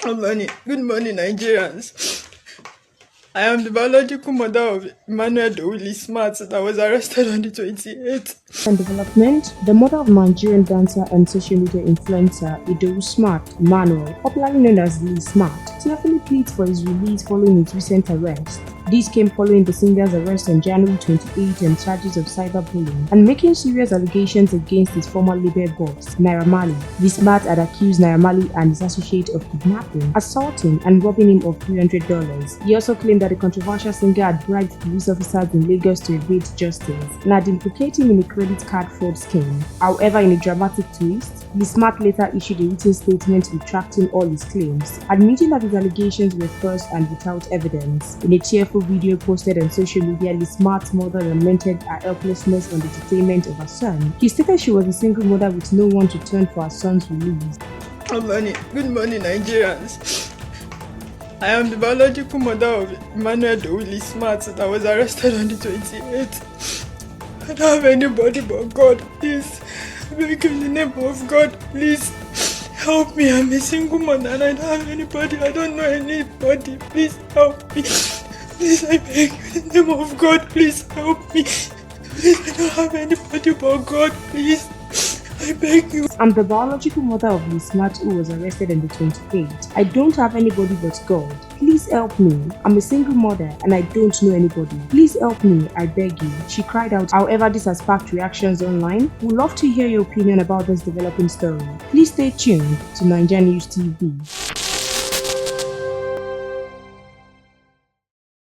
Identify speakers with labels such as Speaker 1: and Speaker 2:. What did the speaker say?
Speaker 1: Good morning, Nigerians. I am the biological mother of Emmanuel Dowili Smart that was arrested on the 28th.
Speaker 2: And development, the mother of Nigerian dancer and social media influencer Idowu Smart, Emmanuel, popularly known as Lee Smart, tearfully pleads for his release following his recent arrest. This came following the singer's arrest on January 28 on charges of cyberbullying and making serious allegations against his former label boss, Naira Marley. Lee Smart had accused Naira Marley and his associate of kidnapping, assaulting, and robbing him of $300. He also claimed that the controversial singer had bribed police officers in Lagos to evade justice and had implicated him in a credit card fraud scheme. However, in a dramatic twist, Lee Smart later issued a written statement retracting all his claims, admitting that his allegations were false and without evidence. In a tearful video posted on social media, Lee Smart's mother lamented her helplessness on the detainment of her son. She stated she was a single mother with no one to turn for her son's release.
Speaker 1: Good morning, Nigerians. I am the biological mother of Emmanuel Dowili Smart that was arrested on the 28th. I don't have anybody but God. Please, I beg you in the name of God, please help me. I'm a single mother and I don't have anybody. I don't know anybody. Please help me. Please, I beg you in the name of God, please help me. Please, I don't have anybody but God, please. I beg you.
Speaker 2: I'm the biological mother of Lee Smart who was arrested on the 28th. I don't have anybody but God. Please help me. I'm a single mother and I don't know anybody. Please help me, I beg you. She cried out. However, this has sparked reactions online. We'd love to hear your opinion about this developing story. Please stay tuned to NaijaNews TV.